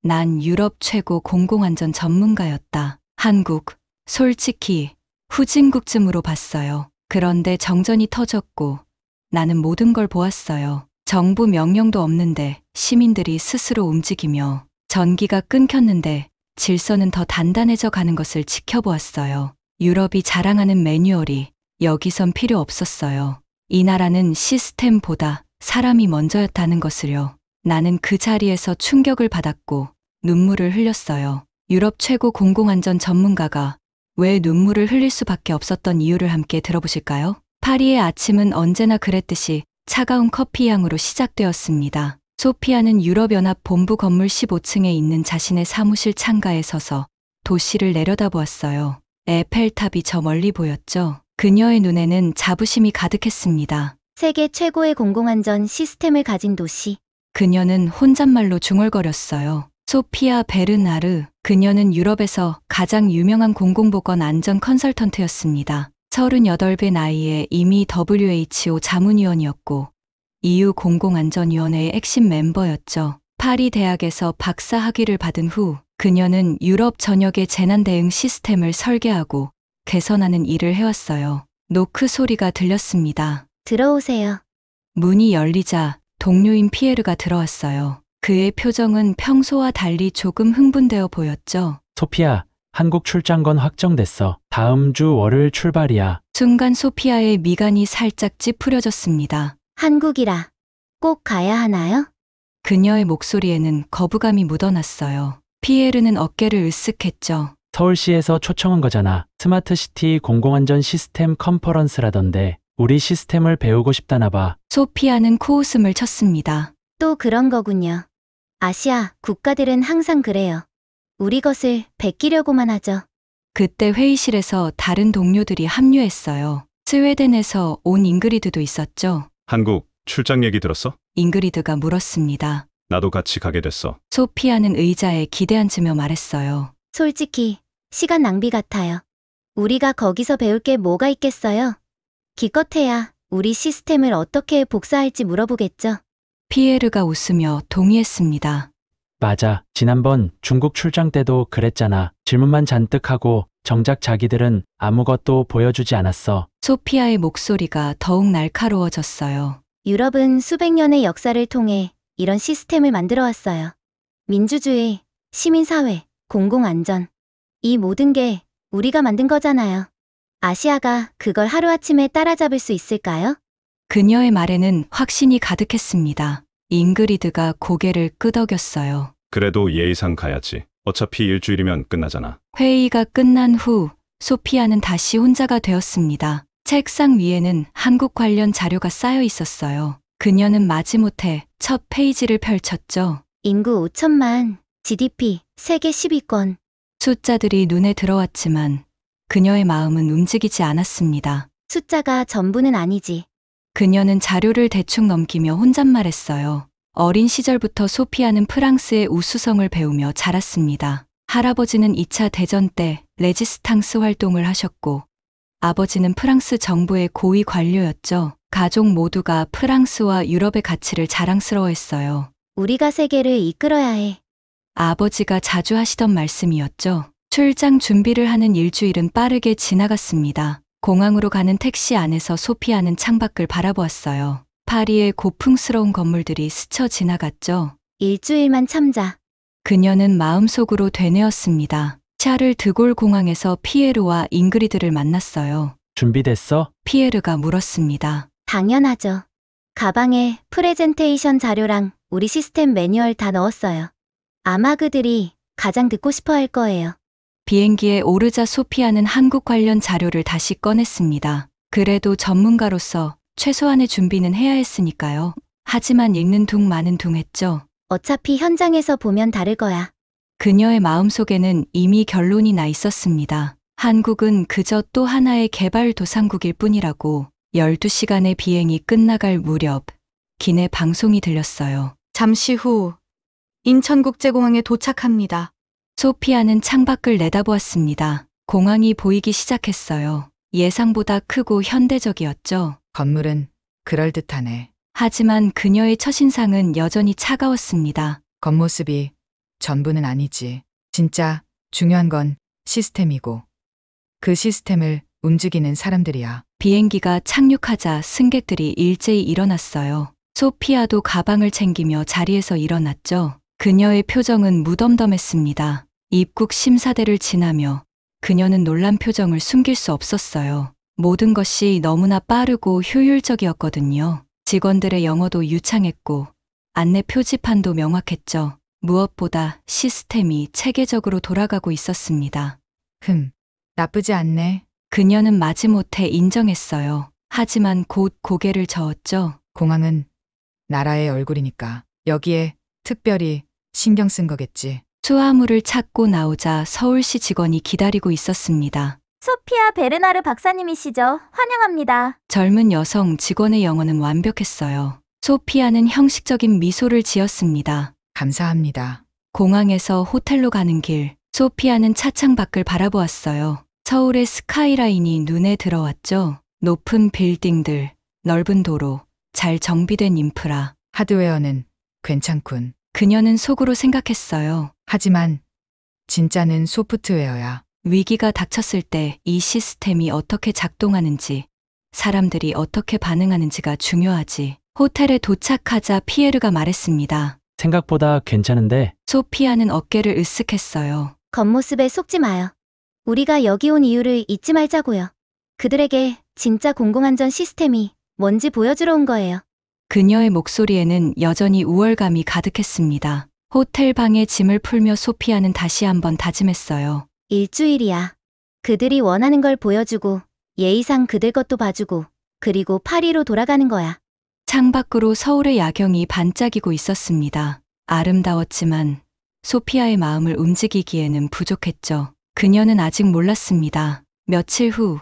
난 유럽 최고 공공안전 전문가였다. 한국, 솔직히 후진국쯤으로 봤어요. 그런데 정전이 터졌고 나는 모든 걸 보았어요. 정부 명령도 없는데 시민들이 스스로 움직이며 전기가 끊겼는데 질서는 더 단단해져 가는 것을 지켜보았어요. 유럽이 자랑하는 매뉴얼이 여기선 필요 없었어요. 이 나라는 시스템보다 사람이 먼저였다는 것을요. 나는 그 자리에서 충격을 받았고 눈물을 흘렸어요. 유럽 최고 공공안전 전문가가 왜 눈물을 흘릴 수밖에 없었던 이유를 함께 들어보실까요? 파리의 아침은 언제나 그랬듯이 차가운 커피 향으로 시작되었습니다. 소피아는 유럽연합 본부 건물 15층에 있는 자신의 사무실 창가에 서서 도시를 내려다보았어요. 에펠탑이 저 멀리 보였죠. 그녀의 눈에는 자부심이 가득했습니다. 세계 최고의 공공안전 시스템을 가진 도시. 그녀는 혼잣말로 중얼거렸어요. 소피아 베르나르, 그녀는 유럽에서 가장 유명한 공공보건 안전 컨설턴트였습니다. 38배 나이에 이미 WHO 자문위원이었고 EU 공공안전위원회의 핵심 멤버였죠. 파리 대학에서 박사 학위를 받은 후 그녀는 유럽 전역의 재난 대응 시스템을 설계하고 개선하는 일을 해왔어요. 노크 소리가 들렸습니다. 들어오세요. 문이 열리자 동료인 피에르가 들어왔어요. 그의 표정은 평소와 달리 조금 흥분되어 보였죠. 소피아, 한국 출장건 확정됐어. 다음 주 월요일 출발이야. 순간 소피아의 미간이 살짝 찌푸려졌습니다. 한국이라 꼭 가야 하나요? 그녀의 목소리에는 거부감이 묻어났어요. 피에르는 어깨를 으쓱했죠. 서울시에서 초청한 거잖아. 스마트시티 공공안전 시스템 컨퍼런스라던데 우리 시스템을 배우고 싶다나 봐. 소피아는 코웃음을 쳤습니다. 또 그런 거군요. 아시아 국가들은 항상 그래요. 우리 것을 베끼려고만 하죠. 그때 회의실에서 다른 동료들이 합류했어요. 스웨덴에서 온 잉그리드도 있었죠. 한국 출장 얘기 들었어? 잉그리드가 물었습니다. 나도 같이 가게 됐어. 소피아는 의자에 기대앉으며 말했어요. 솔직히 시간 낭비 같아요. 우리가 거기서 배울 게 뭐가 있겠어요? 기껏해야 우리 시스템을 어떻게 복사할지 물어보겠죠. 피에르가 웃으며 동의했습니다. 맞아. 지난번 중국 출장 때도 그랬잖아. 질문만 잔뜩 하고 정작 자기들은 아무것도 보여주지 않았어. 소피아의 목소리가 더욱 날카로워졌어요. 유럽은 수백 년의 역사를 통해 이런 시스템을 만들어 왔어요. 민주주의, 시민사회, 공공안전. 이 모든 게 우리가 만든 거잖아요. 아시아가 그걸 하루아침에 따라잡을 수 있을까요? 그녀의 말에는 확신이 가득했습니다. 잉그리드가 고개를 끄덕였어요. 그래도 예의상 가야지. 어차피 일주일이면 끝나잖아. 회의가 끝난 후 소피아는 다시 혼자가 되었습니다. 책상 위에는 한국 관련 자료가 쌓여 있었어요. 그녀는 마지못해 첫 페이지를 펼쳤죠. 인구 5천만, GDP 세계 10위권. 숫자들이 눈에 들어왔지만 그녀의 마음은 움직이지 않았습니다. 숫자가 전부는 아니지. 그녀는 자료를 대충 넘기며 혼잣말했어요. 어린 시절부터 소피아는 프랑스의 우수성을 배우며 자랐습니다. 할아버지는 2차 대전 때 레지스탕스 활동을 하셨고 아버지는 프랑스 정부의 고위 관료였죠. 가족 모두가 프랑스와 유럽의 가치를 자랑스러워했어요. 우리가 세계를 이끌어야 해. 아버지가 자주 하시던 말씀이었죠. 출장 준비를 하는 일주일은 빠르게 지나갔습니다. 공항으로 가는 택시 안에서 소피아는 창밖을 바라보았어요. 파리의 고풍스러운 건물들이 스쳐 지나갔죠. 일주일만 참자. 그녀는 마음속으로 되뇌었습니다. 샤를 드골 공항에서 피에르와 잉그리드를 만났어요. 준비됐어? 피에르가 물었습니다. 당연하죠. 가방에 프레젠테이션 자료랑 우리 시스템 매뉴얼 다 넣었어요. 아마 그들이 가장 듣고 싶어 할 거예요. 비행기에 오르자 소피아는 한국 관련 자료를 다시 꺼냈습니다. 그래도 전문가로서 최소한의 준비는 해야 했으니까요. 하지만 읽는 둥 마는 둥 했죠. 어차피 현장에서 보면 다를 거야. 그녀의 마음속에는 이미 결론이 나 있었습니다. 한국은 그저 또 하나의 개발도상국일 뿐이라고. 12시간의 비행이 끝나갈 무렵 기내 방송이 들렸어요. 잠시 후 인천국제공항에 도착합니다. 소피아는 창밖을 내다보았습니다. 공항이 보이기 시작했어요. 예상보다 크고 현대적이었죠. 건물은 그럴듯하네. 하지만 그녀의 첫인상은 여전히 차가웠습니다. 겉모습이 전부는 아니지. 진짜 중요한 건 시스템이고 그 시스템을 움직이는 사람들이야. 비행기가 착륙하자 승객들이 일제히 일어났어요. 소피아도 가방을 챙기며 자리에서 일어났죠. 그녀의 표정은 무덤덤했습니다. 입국 심사대를 지나며 그녀는 놀란 표정을 숨길 수 없었어요. 모든 것이 너무나 빠르고 효율적이었거든요. 직원들의 영어도 유창했고 안내 표지판도 명확했죠. 무엇보다 시스템이 체계적으로 돌아가고 있었습니다. 나쁘지 않네. 그녀는 마지못해 인정했어요. 하지만 곧 고개를 저었죠. 공항은 나라의 얼굴이니까 여기에 특별히 신경 쓴 거겠지. 수화물을 찾고 나오자 서울시 직원이 기다리고 있었습니다. 소피아 베르나르 박사님이시죠? 환영합니다. 젊은 여성 직원의 영어는 완벽했어요. 소피아는 형식적인 미소를 지었습니다. 감사합니다. 공항에서 호텔로 가는 길, 소피아는 차창 밖을 바라보았어요. 서울의 스카이라인이 눈에 들어왔죠. 높은 빌딩들, 넓은 도로, 잘 정비된 인프라. 하드웨어는 괜찮군. 그녀는 속으로 생각했어요. 하지만 진짜는 소프트웨어야. 위기가 닥쳤을 때 이 시스템이 어떻게 작동하는지, 사람들이 어떻게 반응하는지가 중요하지. 호텔에 도착하자 피에르가 말했습니다. 생각보다 괜찮은데 소피아는 어깨를 으쓱했어요. 겉모습에 속지 마요. 우리가 여기 온 이유를 잊지 말자고요. 그들에게 진짜 공공안전 시스템이 뭔지 보여주러 온 거예요. 그녀의 목소리에는 여전히 우월감이 가득했습니다. 호텔 방에 짐을 풀며 소피아는 다시 한번 다짐했어요. 일주일이야. 그들이 원하는 걸 보여주고 예의상 그들 것도 봐주고 그리고 파리로 돌아가는 거야. 창밖으로 서울의 야경이 반짝이고 있었습니다. 아름다웠지만 소피아의 마음을 움직이기에는 부족했죠. 그녀는 아직 몰랐습니다. 며칠 후,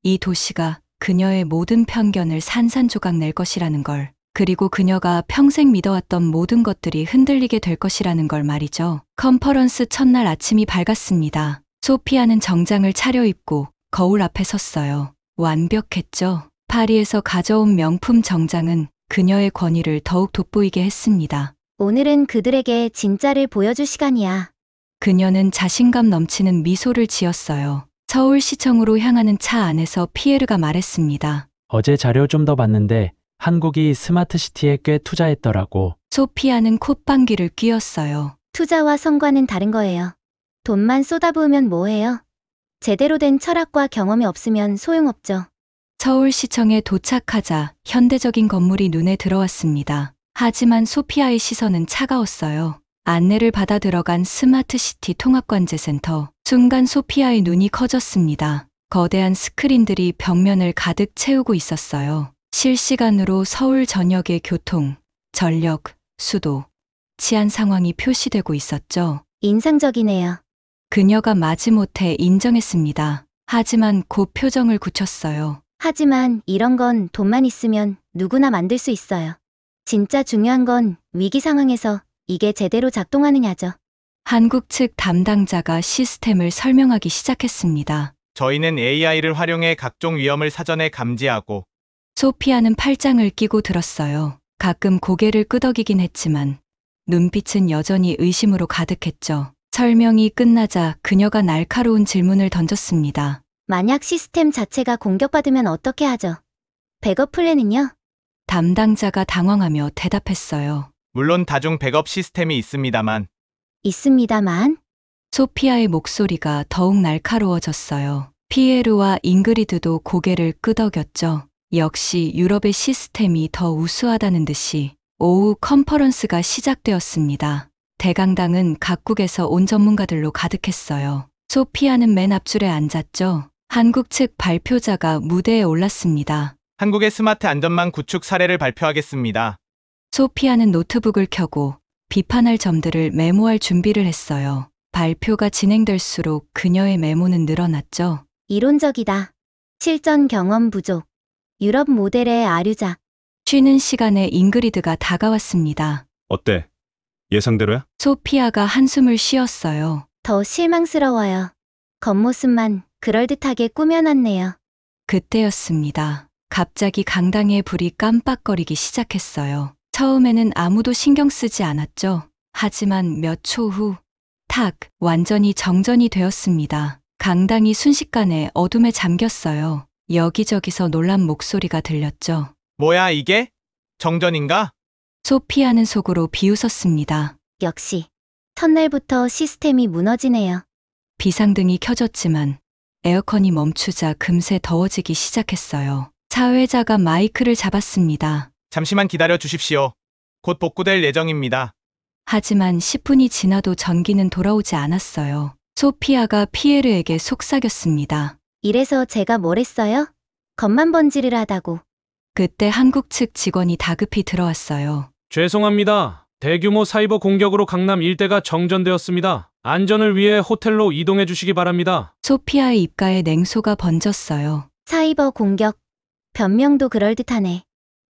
이 도시가 그녀의 모든 편견을 산산조각 낼 것이라는 걸, 그리고 그녀가 평생 믿어왔던 모든 것들이 흔들리게 될 것이라는 걸 말이죠. 컨퍼런스 첫날 아침이 밝았습니다. 소피아는 정장을 차려입고 거울 앞에 섰어요. 완벽했죠. 파리에서 가져온 명품 정장은 그녀의 권위를 더욱 돋보이게 했습니다. 오늘은 그들에게 진짜를 보여줄 시간이야. 그녀는 자신감 넘치는 미소를 지었어요. 서울시청으로 향하는 차 안에서 피에르가 말했습니다. 어제 자료 좀 더 봤는데 한국이 스마트시티에 꽤 투자했더라고. 소피아는 콧방귀를 뀌었어요. 투자와 성과는 다른 거예요. 돈만 쏟아부으면 뭐해요? 제대로 된 철학과 경험이 없으면 소용없죠. 서울시청에 도착하자 현대적인 건물이 눈에 들어왔습니다. 하지만 소피아의 시선은 차가웠어요. 안내를 받아 들어간 스마트시티 통합관제센터. 순간 소피아의 눈이 커졌습니다. 거대한 스크린들이 벽면을 가득 채우고 있었어요. 실시간으로 서울 전역의 교통, 전력, 수도, 치안 상황이 표시되고 있었죠. 인상적이네요. 그녀가 마지못해 인정했습니다. 하지만 곧 표정을 굳혔어요. 하지만 이런 건 돈만 있으면 누구나 만들 수 있어요. 진짜 중요한 건 위기 상황에서 이게 제대로 작동하느냐죠. 한국 측 담당자가 시스템을 설명하기 시작했습니다. 저희는 AI를 활용해 각종 위험을 사전에 감지하고 소피아는 팔짱을 끼고 들었어요. 가끔 고개를 끄덕이긴 했지만 눈빛은 여전히 의심으로 가득했죠. 설명이 끝나자 그녀가 날카로운 질문을 던졌습니다. 만약 시스템 자체가 공격받으면 어떻게 하죠? 백업 플랜은요? 담당자가 당황하며 대답했어요. 물론 다중 백업 시스템이 있습니다만 있습니다만. 소피아의 목소리가 더욱 날카로워졌어요. 피에르와 잉그리드도 고개를 끄덕였죠. 역시 유럽의 시스템이 더 우수하다는 듯이. 오후 컨퍼런스가 시작되었습니다. 대강당은 각국에서 온 전문가들로 가득했어요. 소피아는 맨 앞줄에 앉았죠. 한국 측 발표자가 무대에 올랐습니다. 한국의 스마트 안전망 구축 사례를 발표하겠습니다. 소피아는 노트북을 켜고 비판할 점들을 메모할 준비를 했어요. 발표가 진행될수록 그녀의 메모는 늘어났죠. 이론적이다. 실전 경험 부족. 유럽 모델의 아류작. 쉬는 시간에 잉그리드가 다가왔습니다. 어때? 예상대로야? 소피아가 한숨을 쉬었어요. 더 실망스러워요. 겉모습만 그럴듯하게 꾸며놨네요. 그때였습니다. 갑자기 강당의 불이 깜빡거리기 시작했어요. 처음에는 아무도 신경 쓰지 않았죠. 하지만 몇 초 후, 완전히 정전이 되었습니다. 강당이 순식간에 어둠에 잠겼어요. 여기저기서 놀란 목소리가 들렸죠. 뭐야 이게? 정전인가? 소피아는 속으로 비웃었습니다. 역시 첫날부터 시스템이 무너지네요. 비상등이 켜졌지만 에어컨이 멈추자 금세 더워지기 시작했어요. 사회자가 마이크를 잡았습니다. 잠시만 기다려 주십시오. 곧 복구될 예정입니다. 하지만 10분이 지나도 전기는 돌아오지 않았어요. 소피아가 피에르에게 속삭였습니다. 이래서 제가 뭘 했어요? 겉만 번지르르하다고. 그때 한국 측 직원이 다급히 들어왔어요. 죄송합니다. 대규모 사이버 공격으로 강남 일대가 정전되었습니다. 안전을 위해 호텔로 이동해 주시기 바랍니다. 소피아의 입가에 냉소가 번졌어요. 사이버 공격. 변명도 그럴듯하네.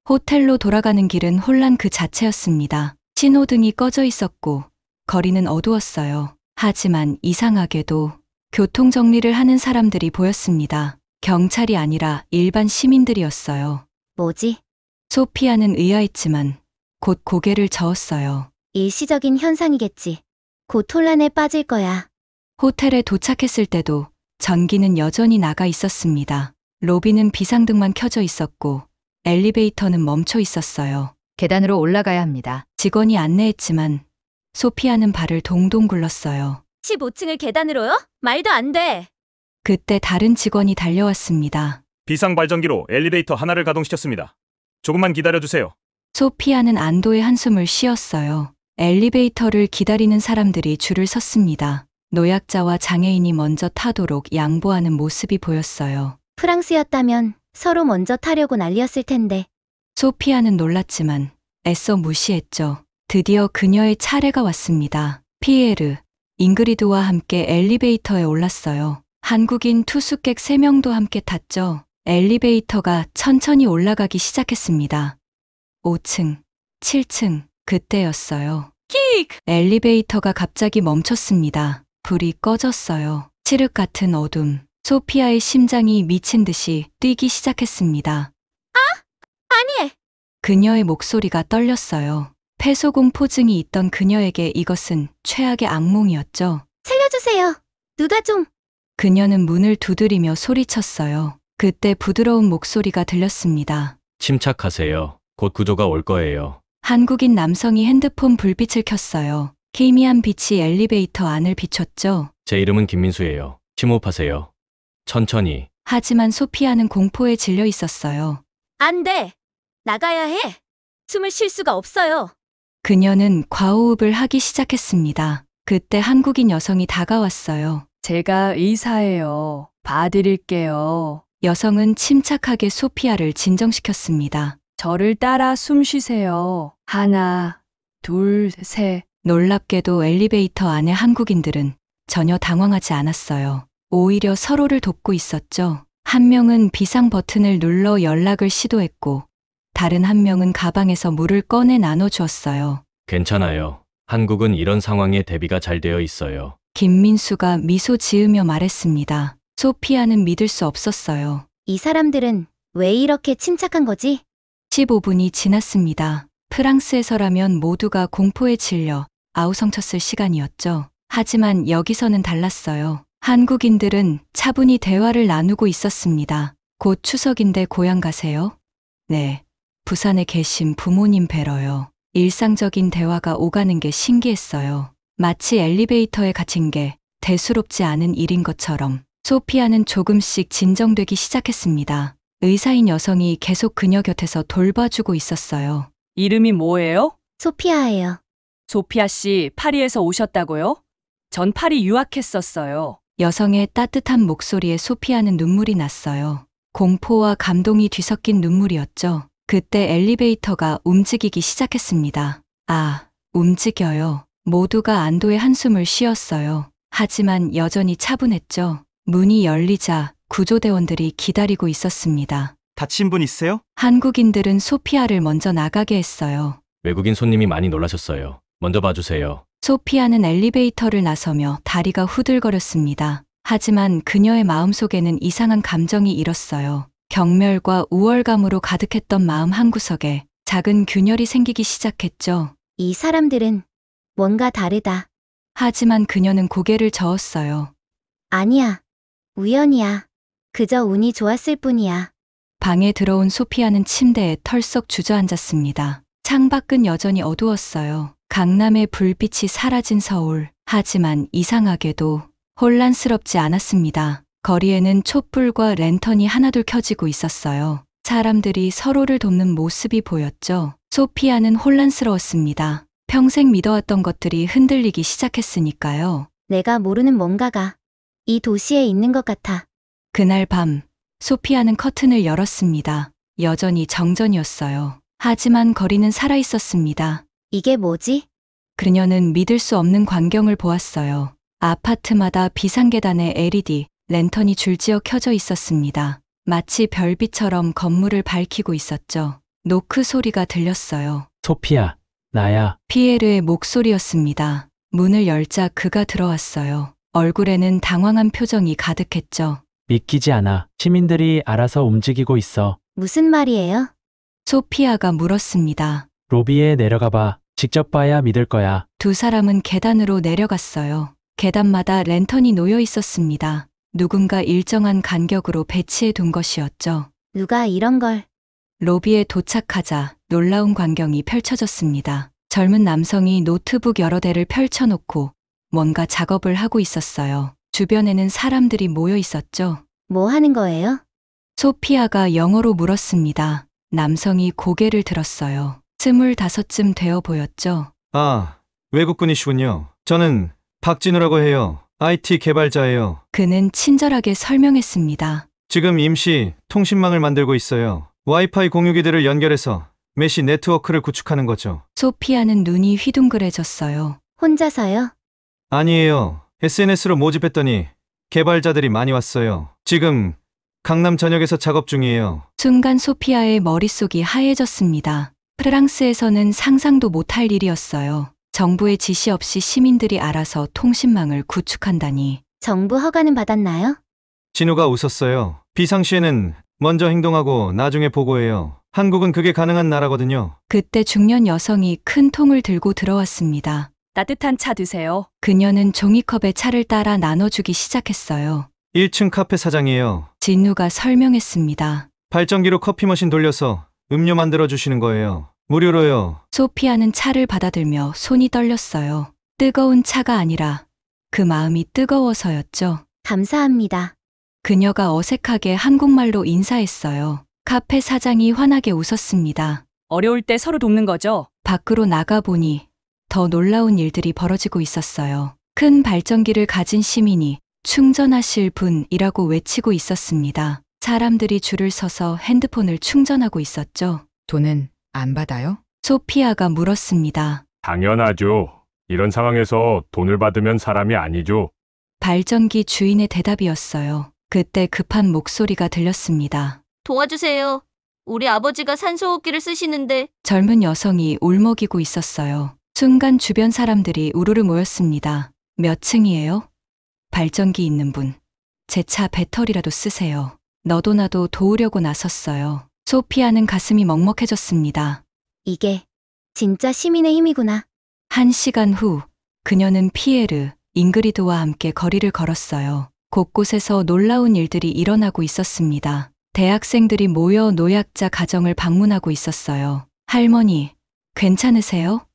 호텔로 돌아가는 길은 혼란 그 자체였습니다. 신호등이 꺼져 있었고 거리는 어두웠어요. 하지만 이상하게도 교통 정리를 하는 사람들이 보였습니다. 경찰이 아니라 일반 시민들이었어요. 뭐지? 소피아는 의아했지만 곧 고개를 저었어요. 일시적인 현상이겠지. 곧 혼란에 빠질 거야. 호텔에 도착했을 때도 전기는 여전히 나가 있었습니다. 로비는 비상등만 켜져 있었고 엘리베이터는 멈춰 있었어요. 계단으로 올라가야 합니다. 직원이 안내했지만 소피아는 발을 동동 굴렀어요. 15층을 계단으로요? 말도 안 돼. 그때 다른 직원이 달려왔습니다. 비상 발전기로 엘리베이터 하나를 가동시켰습니다. 조금만 기다려주세요. 소피아는 안도의 한숨을 쉬었어요. 엘리베이터를 기다리는 사람들이 줄을 섰습니다. 노약자와 장애인이 먼저 타도록 양보하는 모습이 보였어요. 프랑스였다면 서로 먼저 타려고 난리였을 텐데. 소피아는 놀랐지만 애써 무시했죠. 드디어 그녀의 차례가 왔습니다. 피에르, 잉그리드와 함께 엘리베이터에 올랐어요. 한국인 투숙객 3명도 함께 탔죠. 엘리베이터가 천천히 올라가기 시작했습니다. 5층, 7층, 그때였어요. 엘리베이터가 갑자기 멈췄습니다. 불이 꺼졌어요. 칠흑 같은 어둠. 소피아의 심장이 미친 듯이 뛰기 시작했습니다. 아니! 그녀의 목소리가 떨렸어요. 폐소공포증이 있던 그녀에게 이것은 최악의 악몽이었죠. 살려주세요. 누가 좀. 그녀는 문을 두드리며 소리쳤어요. 그때 부드러운 목소리가 들렸습니다. 침착하세요. 곧 구조가 올 거예요. 한국인 남성이 핸드폰 불빛을 켰어요. 희미한 빛이 엘리베이터 안을 비췄죠. 제 이름은 김민수예요. 심호흡하세요. 천천히. 하지만 소피아는 공포에 질려 있었어요. 안 돼. 나가야 해. 숨을 쉴 수가 없어요. 그녀는 과호흡을 하기 시작했습니다. 그때 한국인 여성이 다가왔어요. 제가 의사예요. 봐드릴게요. 여성은 침착하게 소피아를 진정시켰습니다. 저를 따라 숨 쉬세요. 하나, 둘, 셋. 놀랍게도 엘리베이터 안의 한국인들은 전혀 당황하지 않았어요. 오히려 서로를 돕고 있었죠. 한 명은 비상 버튼을 눌러 연락을 시도했고 다른 한 명은 가방에서 물을 꺼내 나눠주었어요. 괜찮아요. 한국은 이런 상황에 대비가 잘 되어 있어요. 김민수가 미소 지으며 말했습니다. 소피아는 믿을 수 없었어요. 이 사람들은 왜 이렇게 침착한 거지? 15분이 지났습니다. 프랑스에서라면 모두가 공포에 질려 아우성쳤을 시간이었죠. 하지만 여기서는 달랐어요. 한국인들은 차분히 대화를 나누고 있었습니다. 곧 추석인데 고향 가세요? 네. 부산에 계신 부모님 뵈러요. 일상적인 대화가 오가는 게 신기했어요. 마치 엘리베이터에 갇힌 게 대수롭지 않은 일인 것처럼 소피아는 조금씩 진정되기 시작했습니다. 의사인 여성이 계속 그녀 곁에서 돌봐주고 있었어요. 이름이 뭐예요? 소피아예요. 소피아 씨 파리에서 오셨다고요? 전 파리 유학했었어요. 여성의 따뜻한 목소리에 소피아는 눈물이 났어요. 공포와 감동이 뒤섞인 눈물이었죠. 그때 엘리베이터가 움직이기 시작했습니다. 아, 움직여요. 모두가 안도의 한숨을 쉬었어요. 하지만 여전히 차분했죠. 문이 열리자 구조대원들이 기다리고 있었습니다. 다친 분 있으세요? 한국인들은 소피아를 먼저 나가게 했어요. 외국인 손님이 많이 놀라셨어요. 먼저 봐주세요. 소피아는 엘리베이터를 나서며 다리가 후들거렸습니다. 하지만 그녀의 마음속에는 이상한 감정이 일었어요. 경멸과 우월감으로 가득했던 마음 한구석에 작은 균열이 생기기 시작했죠. 이 사람들은 뭔가 다르다. 하지만 그녀는 고개를 저었어요. 아니야. 우연이야. 그저 운이 좋았을 뿐이야. 방에 들어온 소피아는 침대에 털썩 주저앉았습니다. 창밖은 여전히 어두웠어요. 강남의 불빛이 사라진 서울. 하지만 이상하게도 혼란스럽지 않았습니다. 거리에는 촛불과 랜턴이 하나둘 켜지고 있었어요. 사람들이 서로를 돕는 모습이 보였죠. 소피아는 혼란스러웠습니다. 평생 믿어왔던 것들이 흔들리기 시작했으니까요. 내가 모르는 뭔가가 이 도시에 있는 것 같아. 그날 밤, 소피아는 커튼을 열었습니다. 여전히 정전이었어요. 하지만 거리는 살아있었습니다. 이게 뭐지? 그녀는 믿을 수 없는 광경을 보았어요. 아파트마다 비상계단에 LED, 랜턴이 줄지어 켜져 있었습니다. 마치 별빛처럼 건물을 밝히고 있었죠. 노크 소리가 들렸어요. 소피아, 나야. 피에르의 목소리였습니다. 문을 열자 그가 들어왔어요. 얼굴에는 당황한 표정이 가득했죠. 믿기지 않아. 시민들이 알아서 움직이고 있어. 무슨 말이에요? 소피아가 물었습니다. 로비에 내려가 봐. 직접 봐야 믿을 거야. 두 사람은 계단으로 내려갔어요. 계단마다 랜턴이 놓여 있었습니다. 누군가 일정한 간격으로 배치해 둔 것이었죠. 누가 이런 걸. 로비에 도착하자 놀라운 광경이 펼쳐졌습니다. 젊은 남성이 노트북 여러 대를 펼쳐놓고 뭔가 작업을 하고 있었어요. 주변에는 사람들이 모여 있었죠. 뭐 하는 거예요? 소피아가 영어로 물었습니다. 남성이 고개를 들었어요. 25쯤 되어 보였죠. 아, 외국분이시군요. 저는 박진우라고 해요. IT 개발자예요. 그는 친절하게 설명했습니다. 지금 임시 통신망을 만들고 있어요. 와이파이 공유기들을 연결해서 메시 네트워크를 구축하는 거죠. 소피아는 눈이 휘둥그레졌어요. 혼자서요? 아니에요. SNS로 모집했더니 개발자들이 많이 왔어요. 지금 강남 전역에서 작업 중이에요. 순간 소피아의 머릿속이 하얘졌습니다. 프랑스에서는 상상도 못할 일이었어요. 정부의 지시 없이 시민들이 알아서 통신망을 구축한다니. 정부 허가는 받았나요? 진우가 웃었어요. 비상시에는 먼저 행동하고 나중에 보고해요. 한국은 그게 가능한 나라거든요. 그때 중년 여성이 큰 통을 들고 들어왔습니다. 따뜻한 차 드세요. 그녀는 종이컵에 차를 따라 나눠주기 시작했어요. 1층 카페 사장이에요. 진우가 설명했습니다. 발전기로 커피 머신 돌려서 음료 만들어 주시는 거예요. 무료로요. 소피아는 차를 받아들며 손이 떨렸어요. 뜨거운 차가 아니라 그 마음이 뜨거워서였죠. 감사합니다. 그녀가 어색하게 한국말로 인사했어요. 카페 사장이 환하게 웃었습니다. 어려울 때 서로 돕는 거죠? 밖으로 나가보니 더 놀라운 일들이 벌어지고 있었어요. 큰 발전기를 가진 시민이 충전하실 분이라고 외치고 있었습니다. 사람들이 줄을 서서 핸드폰을 충전하고 있었죠. 돈은 안 받아요? 소피아가 물었습니다. 당연하죠. 이런 상황에서 돈을 받으면 사람이 아니죠. 발전기 주인의 대답이었어요. 그때 급한 목소리가 들렸습니다. 도와주세요. 우리 아버지가 산소호흡기를 쓰시는데. 젊은 여성이 울먹이고 있었어요. 순간 주변 사람들이 우르르 모였습니다. 몇 층이에요? 발전기 있는 분. 제 차 배터리라도 쓰세요. 너도 나도 도우려고 나섰어요. 소피아는 가슴이 먹먹해졌습니다. 이게 진짜 시민의 힘이구나. 1시간 후 그녀는 피에르, 잉그리드와 함께 거리를 걸었어요. 곳곳에서 놀라운 일들이 일어나고 있었습니다. 대학생들이 모여 노약자 가정을 방문하고 있었어요. 할머니, 괜찮으세요?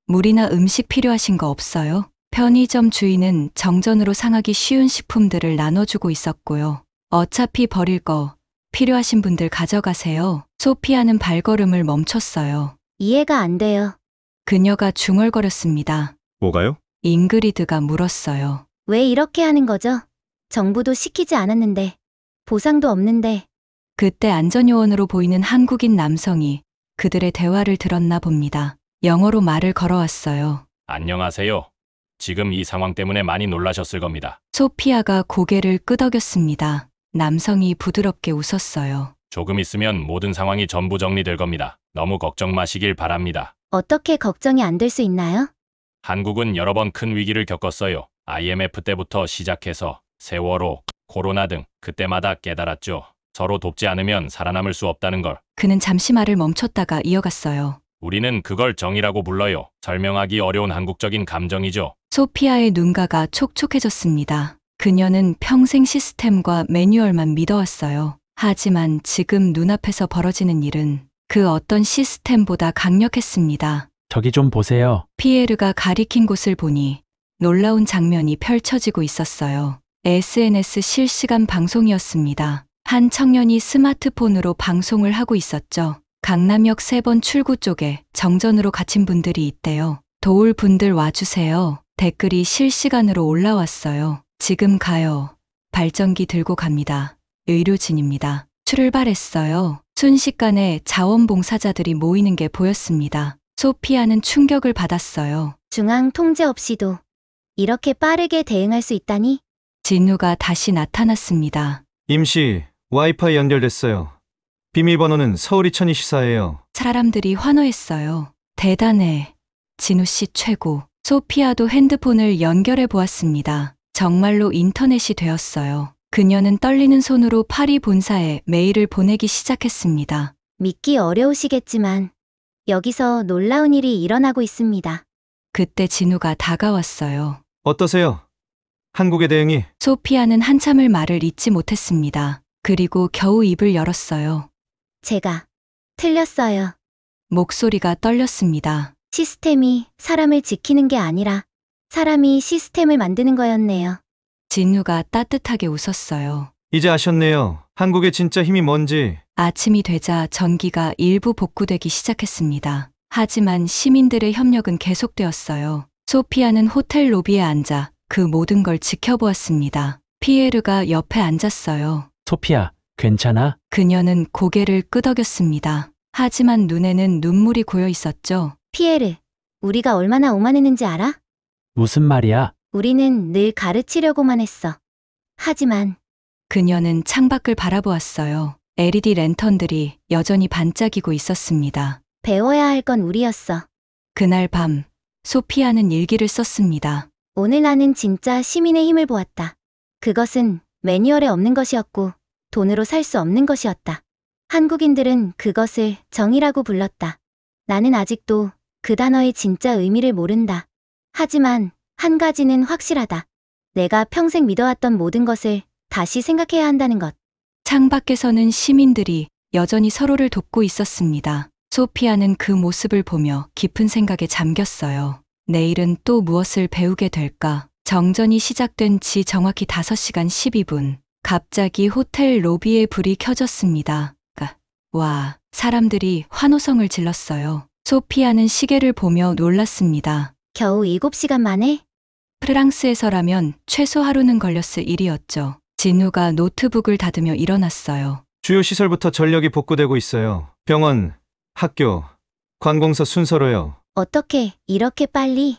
물이나 음식 필요하신 거 없어요? 편의점 주인은 정전으로 상하기 쉬운 식품들을 나눠주고 있었고요. 어차피 버릴 거 필요하신 분들 가져가세요. 소피아는 발걸음을 멈췄어요. 이해가 안 돼요. 그녀가 중얼거렸습니다. 뭐가요? 잉그리드가 물었어요. 왜 이렇게 하는 거죠? 정부도 시키지 않았는데. 보상도 없는데. 그때 안전요원으로 보이는 한국인 남성이 그들의 대화를 들었나 봅니다. 영어로 말을 걸어왔어요. 안녕하세요. 지금 이 상황 때문에 많이 놀라셨을 겁니다. 소피아가 고개를 끄덕였습니다. 남성이 부드럽게 웃었어요. 조금 있으면 모든 상황이 전부 정리될 겁니다. 너무 걱정 마시길 바랍니다. 어떻게 걱정이 안 될 수 있나요? 한국은 여러 번 큰 위기를 겪었어요. IMF 때부터 시작해서 세월호, 코로나 등 그때마다 깨달았죠. 서로 돕지 않으면 살아남을 수 없다는 걸. 그는 잠시 말을 멈췄다가 이어갔어요. 우리는 그걸 정이라고 불러요. 설명하기 어려운 한국적인 감정이죠. 소피아의 눈가가 촉촉해졌습니다. 그녀는 평생 시스템과 매뉴얼만 믿어왔어요. 하지만 지금 눈앞에서 벌어지는 일은 그 어떤 시스템보다 강력했습니다. 저기 좀 보세요. 피에르가 가리킨 곳을 보니 놀라운 장면이 펼쳐지고 있었어요. SNS 실시간 방송이었습니다. 한 청년이 스마트폰으로 방송을 하고 있었죠. 강남역 3번 출구 쪽에 정전으로 갇힌 분들이 있대요. 도울 분들 와주세요. 댓글이 실시간으로 올라왔어요. 지금 가요. 발전기 들고 갑니다. 의료진입니다. 출발했어요. 순식간에 자원봉사자들이 모이는 게 보였습니다. 소피아는 충격을 받았어요. 중앙 통제 없이도 이렇게 빠르게 대응할 수 있다니? 진우가 다시 나타났습니다. 임시 와이파이 연결됐어요. 비밀번호는 서울 2024예요. 사람들이 환호했어요. 대단해. 진우 씨 최고. 소피아도 핸드폰을 연결해 보았습니다. 정말로 인터넷이 되었어요. 그녀는 떨리는 손으로 파리 본사에 메일을 보내기 시작했습니다. 믿기 어려우시겠지만 여기서 놀라운 일이 일어나고 있습니다. 그때 진우가 다가왔어요. 어떠세요? 한국의 대응이? 소피아는 한참을 말을 잇지 못했습니다. 그리고 겨우 입을 열었어요. 제가 틀렸어요. 목소리가 떨렸습니다. 시스템이 사람을 지키는 게 아니라 사람이 시스템을 만드는 거였네요. 진우가 따뜻하게 웃었어요. 이제 아셨네요. 한국의 진짜 힘이 뭔지. 아침이 되자 전기가 일부 복구되기 시작했습니다. 하지만 시민들의 협력은 계속되었어요. 소피아는 호텔 로비에 앉아 그 모든 걸 지켜보았습니다. 피에르가 옆에 앉았어요. 소피아, 괜찮아? 그녀는 고개를 끄덕였습니다. 하지만 눈에는 눈물이 고여 있었죠. 피에르, 우리가 얼마나 오만했는지 알아? 무슨 말이야? 우리는 늘 가르치려고만 했어. 하지만 그녀는 창밖을 바라보았어요. LED 랜턴들이 여전히 반짝이고 있었습니다. 배워야 할 건 우리였어. 그날 밤, 소피아는 일기를 썼습니다. 오늘 나는 진짜 시민의 힘을 보았다. 그것은 매뉴얼에 없는 것이었고 돈으로 살 수 없는 것이었다. 한국인들은 그것을 정의라고 불렀다. 나는 아직도 그 단어의 진짜 의미를 모른다. 하지만 한 가지는 확실하다. 내가 평생 믿어왔던 모든 것을 다시 생각해야 한다는 것. 창밖에서는 시민들이 여전히 서로를 돕고 있었습니다. 소피아는 그 모습을 보며 깊은 생각에 잠겼어요. 내일은 또 무엇을 배우게 될까? 정전이 시작된 지 정확히 5시간 12분. 갑자기 호텔 로비에 불이 켜졌습니다. 와, 사람들이 환호성을 질렀어요. 소피아는 시계를 보며 놀랐습니다. 겨우 7시간 만에? 프랑스에서라면 최소 하루는 걸렸을 일이었죠. 진우가 노트북을 닫으며 일어났어요. 주요 시설부터 전력이 복구되고 있어요. 병원, 학교, 관공서 순서로요. 어떻게 이렇게 빨리?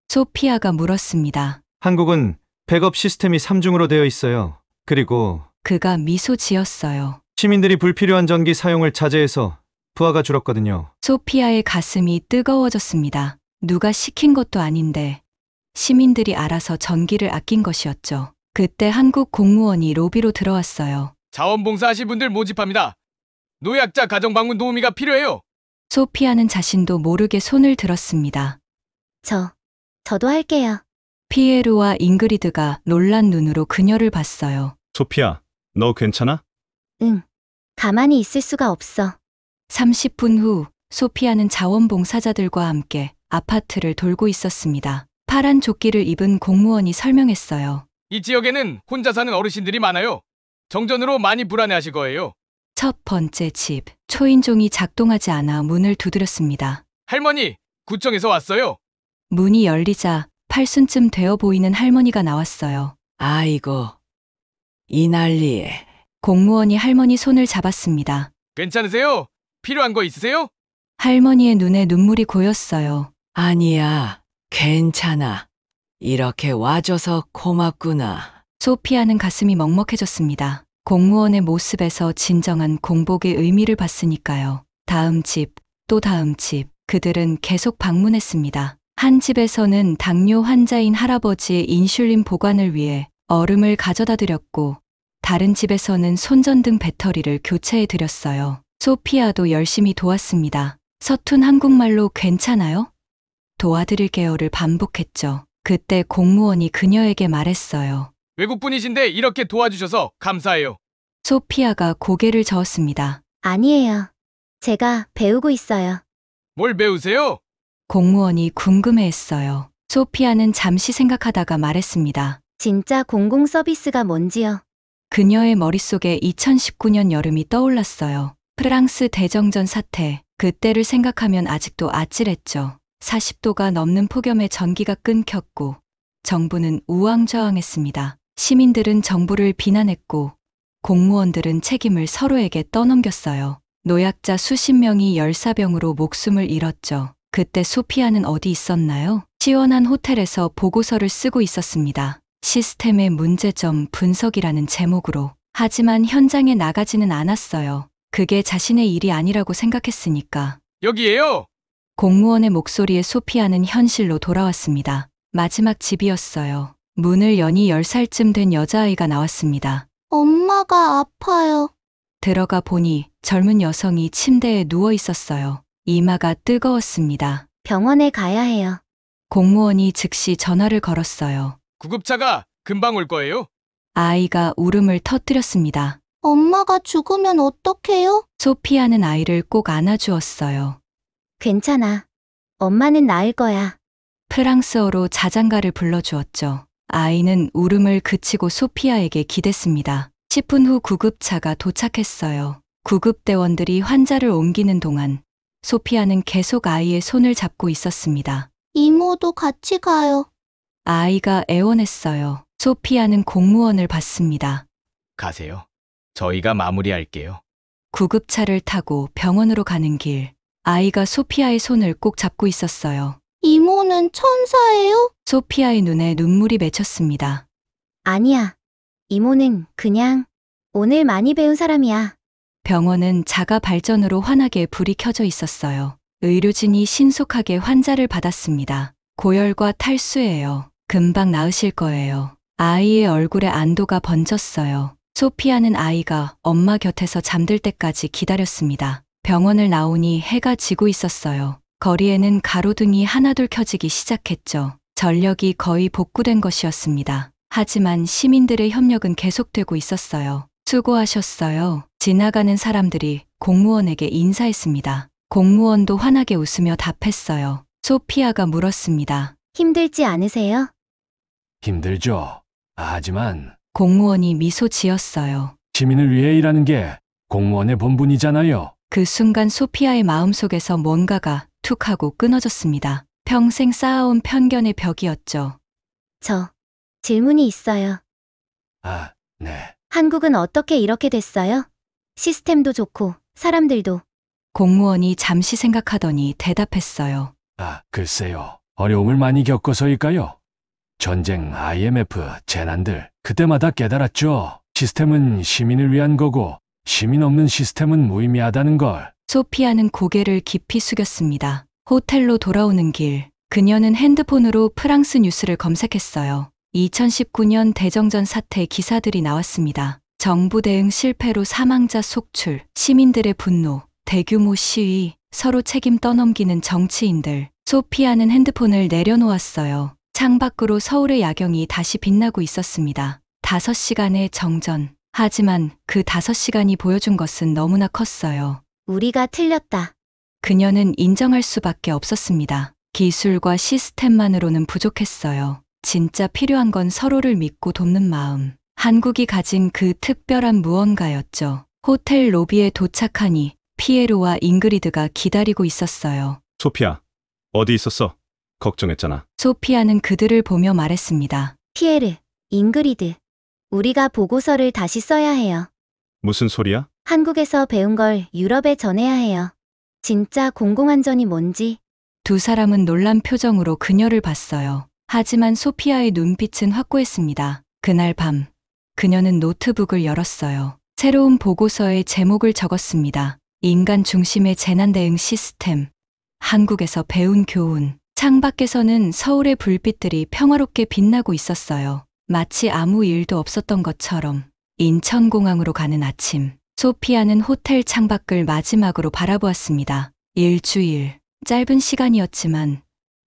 소피아가 물었습니다. 한국은 백업 시스템이 3중으로 되어 있어요. 그리고 그가 미소 지었어요. 시민들이 불필요한 전기 사용을 자제해서 부하가 줄었거든요. 소피아의 가슴이 뜨거워졌습니다. 누가 시킨 것도 아닌데 시민들이 알아서 전기를 아낀 것이었죠. 그때 한국 공무원이 로비로 들어왔어요. 자원봉사하실 분들 모집합니다. 노약자 가정방문 도우미가 필요해요. 소피아는 자신도 모르게 손을 들었습니다. 저도 할게요. 피에르와 잉그리드가 놀란 눈으로 그녀를 봤어요. 소피아, 너 괜찮아? 응. 가만히 있을 수가 없어. 30분 후 소피아는 자원봉사자들과 함께 아파트를 돌고 있었습니다. 파란 조끼를 입은 공무원이 설명했어요. 이 지역에는 혼자 사는 어르신들이 많아요. 정전으로 많이 불안해하실 거예요. 첫 번째 집. 초인종이 작동하지 않아 문을 두드렸습니다. 할머니, 구청에서 왔어요. 문이 열리자 팔순쯤 되어 보이는 할머니가 나왔어요. 아이고, 이 난리에. 공무원이 할머니 손을 잡았습니다. 괜찮으세요? 필요한 거 있으세요? 할머니의 눈에 눈물이 고였어요. 아니야, 괜찮아. 이렇게 와줘서 고맙구나. 소피아는 가슴이 먹먹해졌습니다. 공무원의 모습에서 진정한 공복의 의미를 봤으니까요. 다음 집, 또 다음 집. 그들은 계속 방문했습니다. 한 집에서는 당뇨 환자인 할아버지의 인슐린 보관을 위해 얼음을 가져다 드렸고, 다른 집에서는 손전등 배터리를 교체해 드렸어요. 소피아도 열심히 도왔습니다. 서툰 한국말로 괜찮아요? 도와드릴게요를 반복했죠. 그때 공무원이 그녀에게 말했어요. 외국분이신데 이렇게 도와주셔서 감사해요. 소피아가 고개를 저었습니다. 아니에요. 제가 배우고 있어요. 뭘 배우세요? 공무원이 궁금해했어요. 소피아는 잠시 생각하다가 말했습니다. 진짜 공공 서비스가 뭔지요? 그녀의 머릿속에 2019년 여름이 떠올랐어요. 프랑스 대정전 사태, 그때를 생각하면 아직도 아찔했죠. 40도가 넘는 폭염에 전기가 끊겼고 정부는 우왕좌왕했습니다. 시민들은 정부를 비난했고 공무원들은 책임을 서로에게 떠넘겼어요. 노약자 수십 명이 열사병으로 목숨을 잃었죠. 그때 소피아는 어디 있었나요? 시원한 호텔에서 보고서를 쓰고 있었습니다. 시스템의 문제점 분석이라는 제목으로. 하지만 현장에 나가지는 않았어요. 그게 자신의 일이 아니라고 생각했으니까. 여기에요. 공무원의 목소리에 소피아는 현실로 돌아왔습니다. 마지막 집이었어요. 문을 여니 10살쯤 된 여자아이가 나왔습니다. 엄마가 아파요. 들어가 보니 젊은 여성이 침대에 누워 있었어요. 이마가 뜨거웠습니다. 병원에 가야 해요. 공무원이 즉시 전화를 걸었어요. 구급차가 금방 올 거예요. 아이가 울음을 터뜨렸습니다. 엄마가 죽으면 어떡해요? 소피아는 아이를 꼭 안아주었어요. 괜찮아. 엄마는 나을 거야. 프랑스어로 자장가를 불러주었죠. 아이는 울음을 그치고 소피아에게 기댔습니다. 10분 후 구급차가 도착했어요. 구급대원들이 환자를 옮기는 동안 소피아는 계속 아이의 손을 잡고 있었습니다. 이모도 같이 가요. 아이가 애원했어요. 소피아는 공무원을 봤습니다. 가세요. 저희가 마무리할게요. 구급차를 타고 병원으로 가는 길, 아이가 소피아의 손을 꼭 잡고 있었어요. 이모는 천사예요? 소피아의 눈에 눈물이 맺혔습니다. 아니야. 이모는 그냥 오늘 많이 배운 사람이야. 병원은 자가 발전으로 환하게 불이 켜져 있었어요. 의료진이 신속하게 환자를 받았습니다. 고열과 탈수예요. 금방 나으실 거예요. 아이의 얼굴에 안도가 번졌어요. 소피아는 아이가 엄마 곁에서 잠들 때까지 기다렸습니다. 병원을 나오니 해가 지고 있었어요. 거리에는 가로등이 하나둘 켜지기 시작했죠. 전력이 거의 복구된 것이었습니다. 하지만 시민들의 협력은 계속되고 있었어요. 수고하셨어요. 지나가는 사람들이 공무원에게 인사했습니다. 공무원도 환하게 웃으며 답했어요. 소피아가 물었습니다. 힘들지 않으세요? 힘들죠. 하지만 공무원이 미소 지었어요. 시민을 위해 일하는 게 공무원의 본분이잖아요. 그 순간 소피아의 마음속에서 뭔가가 툭 하고 끊어졌습니다. 평생 쌓아온 편견의 벽이었죠. 저 질문이 있어요. 네. 한국은 어떻게 이렇게 됐어요? 시스템도 좋고 사람들도. 공무원이 잠시 생각하더니 대답했어요. 글쎄요. 어려움을 많이 겪어서일까요? 전쟁, IMF, 재난들, 그때마다 깨달았죠. 시스템은 시민을 위한 거고 시민 없는 시스템은 무의미하다는 걸. 소피아는 고개를 깊이 숙였습니다. 호텔로 돌아오는 길, 그녀는 핸드폰으로 프랑스 뉴스를 검색했어요. 2019년 대정전 사태 기사들이 나왔습니다. 정부 대응 실패로 사망자 속출, 시민들의 분노, 대규모 시위, 서로 책임 떠넘기는 정치인들. 소피아는 핸드폰을 내려놓았어요. 창밖으로 서울의 야경이 다시 빛나고 있었습니다. 5시간의 정전. 하지만 그 5시간이 보여준 것은 너무나 컸어요. 우리가 틀렸다. 그녀는 인정할 수밖에 없었습니다. 기술과 시스템만으로는 부족했어요. 진짜 필요한 건 서로를 믿고 돕는 마음. 한국이 가진 그 특별한 무언가였죠. 호텔 로비에 도착하니 피에로와 잉그리드가 기다리고 있었어요. 소피아, 어디 있었어? 걱정했잖아. 소피아는 그들을 보며 말했습니다. 피에르, 잉그리드. 우리가 보고서를 다시 써야 해요. 무슨 소리야? 한국에서 배운 걸 유럽에 전해야 해요. 진짜 공공안전이 뭔지. 두 사람은 놀란 표정으로 그녀를 봤어요. 하지만 소피아의 눈빛은 확고했습니다. 그날 밤, 그녀는 노트북을 열었어요. 새로운 보고서에 제목을 적었습니다. 인간 중심의 재난 대응 시스템. 한국에서 배운 교훈. 창밖에서는 서울의 불빛들이 평화롭게 빛나고 있었어요. 마치 아무 일도 없었던 것처럼. 인천공항으로 가는 아침. 소피아는 호텔 창밖을 마지막으로 바라보았습니다. 일주일, 짧은 시간이었지만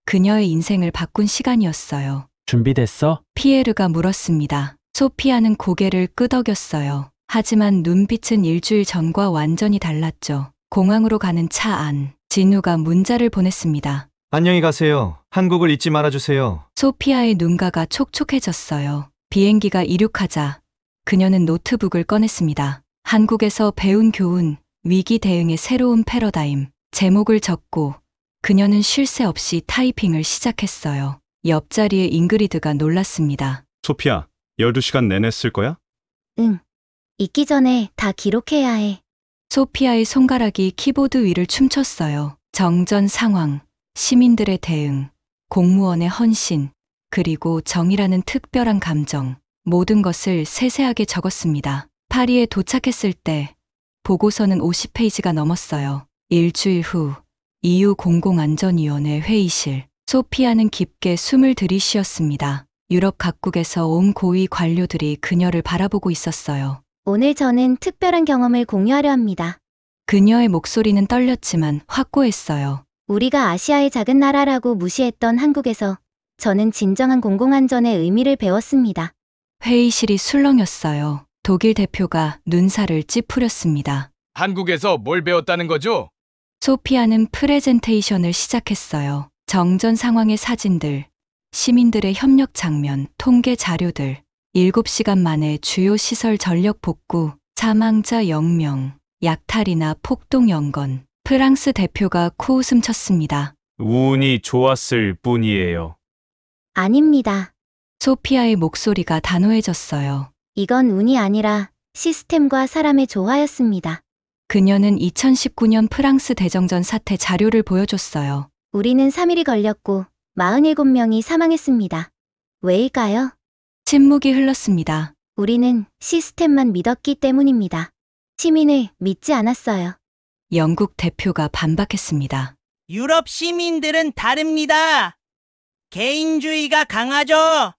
그녀의 인생을 바꾼 시간이었어요. 준비됐어? 피에르가 물었습니다. 소피아는 고개를 끄덕였어요. 하지만 눈빛은 일주일 전과 완전히 달랐죠. 공항으로 가는 차 안, 진우가 문자를 보냈습니다. 안녕히 가세요. 한국을 잊지 말아주세요. 소피아의 눈가가 촉촉해졌어요. 비행기가 이륙하자 그녀는 노트북을 꺼냈습니다. 한국에서 배운 교훈, 위기 대응의 새로운 패러다임, 제목을 적고 그녀는 쉴 새 없이 타이핑을 시작했어요. 옆자리에 잉그리드가 놀랐습니다. 소피아, 12시간 내내 쓸 거야? 응. 잊기 전에 다 기록해야 해. 소피아의 손가락이 키보드 위를 춤췄어요. 정전 상황, 시민들의 대응, 공무원의 헌신, 그리고 정의라는 특별한 감정, 모든 것을 세세하게 적었습니다. 파리에 도착했을 때 보고서는 50페이지가 넘었어요. 일주일 후 EU 공공안전위원회 회의실. 소피아는 깊게 숨을 들이쉬었습니다. 유럽 각국에서 온 고위 관료들이 그녀를 바라보고 있었어요. 오늘 저는 특별한 경험을 공유하려 합니다. 그녀의 목소리는 떨렸지만 확고했어요. 우리가 아시아의 작은 나라라고 무시했던 한국에서 저는 진정한 공공안전의 의미를 배웠습니다. 회의실이 술렁였어요. 독일 대표가 눈살을 찌푸렸습니다. 한국에서 뭘 배웠다는 거죠? 소피아는 프레젠테이션을 시작했어요. 정전 상황의 사진들, 시민들의 협력 장면, 통계 자료들, 7시간 만에 주요 시설 전력 복구, 사망자 0명, 약탈이나 폭동 연건. 프랑스 대표가 코웃음 쳤습니다. 운이 좋았을 뿐이에요. 아닙니다. 소피아의 목소리가 단호해졌어요. 이건 운이 아니라 시스템과 사람의 조화였습니다. 그녀는 2019년 프랑스 대정전 사태 자료를 보여줬어요. 우리는 3일이 걸렸고 47명이 사망했습니다. 왜일까요? 침묵이 흘렀습니다. 우리는 시스템만 믿었기 때문입니다. 시민을 믿지 않았어요. 영국 대표가 반박했습니다. 유럽 시민들은 다릅니다. 개인주의가 강하죠.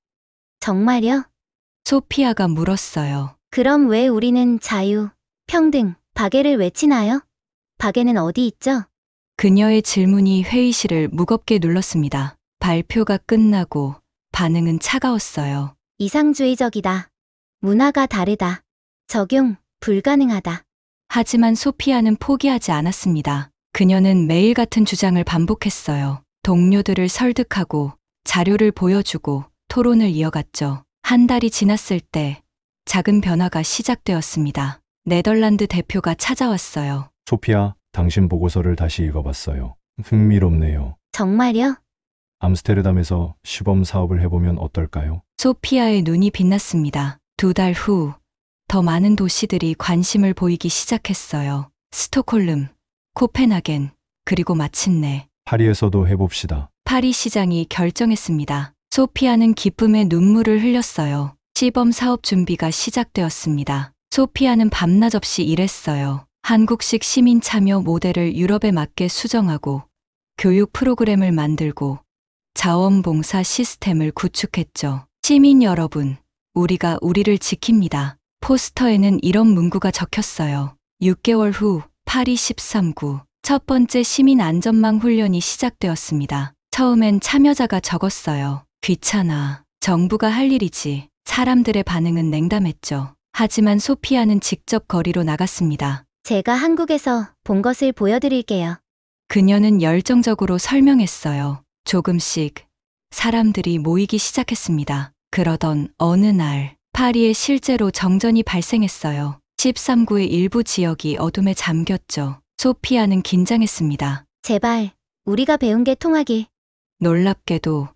정말요? 소피아가 물었어요. 그럼 왜 우리는 자유, 평등, 박애를 외치나요? 박애는 어디 있죠? 그녀의 질문이 회의실을 무겁게 눌렀습니다. 발표가 끝나고 반응은 차가웠어요. 이상주의적이다. 문화가 다르다. 적용 불가능하다. 하지만 소피아는 포기하지 않았습니다. 그녀는 매일 같은 주장을 반복했어요. 동료들을 설득하고 자료를 보여주고 토론을 이어갔죠. 한 달이 지났을 때 작은 변화가 시작되었습니다. 네덜란드 대표가 찾아왔어요. 소피아, 당신 보고서를 다시 읽어봤어요. 흥미롭네요. 정말요? 암스테르담에서 시범 사업을 해보면 어떨까요? 소피아의 눈이 빛났습니다. 2달 후 더 많은 도시들이 관심을 보이기 시작했어요. 스톡홀름, 코펜하겐, 그리고 마침내 파리에서도 해봅시다. 파리 시장이 결정했습니다. 소피아는 기쁨의 눈물을 흘렸어요. 시범 사업 준비가 시작되었습니다. 소피아는 밤낮 없이 일했어요. 한국식 시민 참여 모델을 유럽에 맞게 수정하고 교육 프로그램을 만들고 자원봉사 시스템을 구축했죠. 시민 여러분, 우리가 우리를 지킵니다. 포스터에는 이런 문구가 적혔어요. 6개월 후 파리 13구 첫 번째 시민 안전망 훈련이 시작되었습니다. 처음엔 참여자가 적었어요. 귀찮아. 정부가 할 일이지. 사람들의 반응은 냉담했죠. 하지만 소피아는 직접 거리로 나갔습니다. 제가 한국에서 본 것을 보여드릴게요. 그녀는 열정적으로 설명했어요. 조금씩 사람들이 모이기 시작했습니다. 그러던 어느 날 파리에 실제로 정전이 발생했어요. 13구의 일부 지역이 어둠에 잠겼죠. 소피아는 긴장했습니다. 제발 우리가 배운 게 통하길. 놀랍게도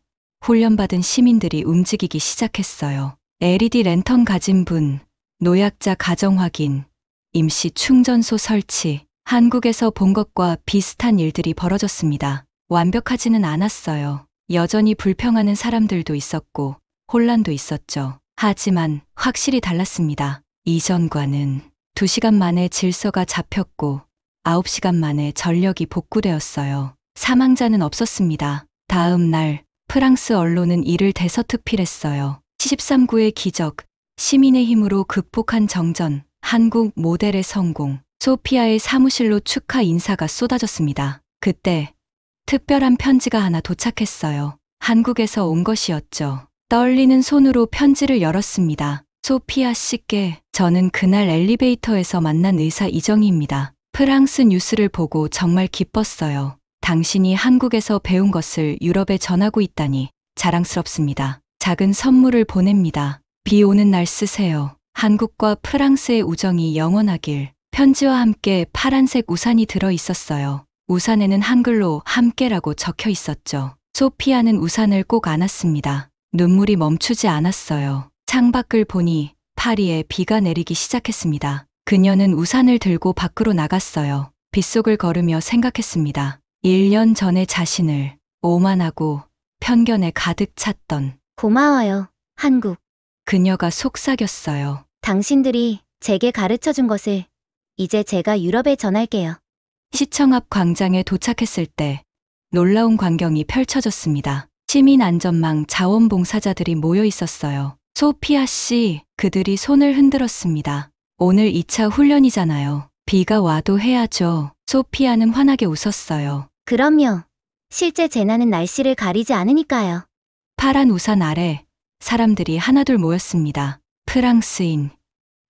훈련받은 시민들이 움직이기 시작했어요. LED 랜턴 가진 분, 노약자 가정 확인, 임시 충전소 설치, 한국에서 본 것과 비슷한 일들이 벌어졌습니다. 완벽하지는 않았어요. 여전히 불평하는 사람들도 있었고 혼란도 있었죠. 하지만 확실히 달랐습니다. 이전과는 2시간 만에 질서가 잡혔고 9시간 만에 전력이 복구되었어요. 사망자는 없었습니다. 다음 날 프랑스 언론은 이를 대서특필했어요. 13구의 기적, 시민의 힘으로 극복한 정전, 한국 모델의 성공. 소피아의 사무실로 축하 인사가 쏟아졌습니다. 그때 특별한 편지가 하나 도착했어요. 한국에서 온 것이었죠. 떨리는 손으로 편지를 열었습니다. 소피아 씨께 저는 그날 엘리베이터에서 만난 의사 이정희입니다. 프랑스 뉴스를 보고 정말 기뻤어요. 당신이 한국에서 배운 것을 유럽에 전하고 있다니 자랑스럽습니다. 작은 선물을 보냅니다. 비 오는 날 쓰세요. 한국과 프랑스의 우정이 영원하길. 편지와 함께 파란색 우산이 들어 있었어요. 우산에는 한글로 함께라고 적혀 있었죠. 소피아는 우산을 꼭 안았습니다. 눈물이 멈추지 않았어요. 창밖을 보니 파리에 비가 내리기 시작했습니다. 그녀는 우산을 들고 밖으로 나갔어요. 빗속을 걸으며 생각했습니다. 1년 전의 자신을 오만하고 편견에 가득 찼던 고마워요, 한국. 그녀가 속삭였어요. 당신들이 제게 가르쳐 준 것을 이제 제가 유럽에 전할게요. 시청 앞 광장에 도착했을 때 놀라운 광경이 펼쳐졌습니다. 시민 안전망 자원봉사자들이 모여 있었어요. 소피아 씨, 그들이 손을 흔들었습니다. 오늘 2차 훈련이잖아요. 비가 와도 해야죠. 소피아는 환하게 웃었어요. 그럼요. 실제 재난은 날씨를 가리지 않으니까요. 파란 우산 아래 사람들이 하나둘 모였습니다. 프랑스인,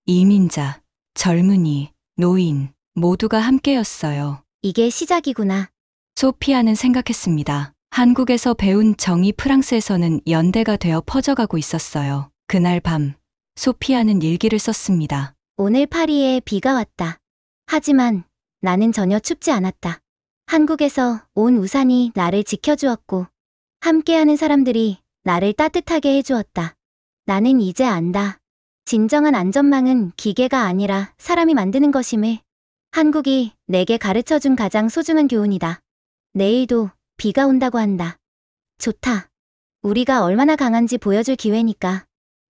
이민자, 젊은이, 노인, 모두가 함께였어요. 이게 시작이구나. 소피아는 생각했습니다. 한국에서 배운 정이 프랑스에서는 연대가 되어 퍼져가고 있었어요. 그날 밤, 소피아는 일기를 썼습니다. 오늘 파리에 비가 왔다. 하지만 나는 전혀 춥지 않았다. 한국에서 온 우산이 나를 지켜주었고, 함께하는 사람들이 나를 따뜻하게 해주었다. 나는 이제 안다. 진정한 안전망은 기계가 아니라 사람이 만드는 것임을. 한국이 내게 가르쳐준 가장 소중한 교훈이다. 내일도 비가 온다고 한다. 좋다. 우리가 얼마나 강한지 보여줄 기회니까.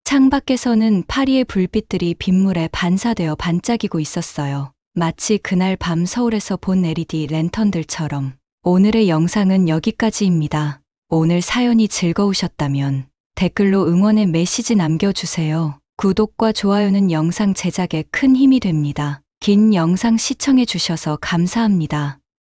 창밖에서는 파리의 불빛들이 빗물에 반사되어 반짝이고 있었어요. 마치 그날 밤 서울에서 본 LED 랜턴들처럼. 오늘의 영상은 여기까지입니다. 오늘 사연이 즐거우셨다면 댓글로 응원의 메시지 남겨주세요. 구독과 좋아요는 영상 제작에 큰 힘이 됩니다. 긴 영상 시청해 주셔서 감사합니다.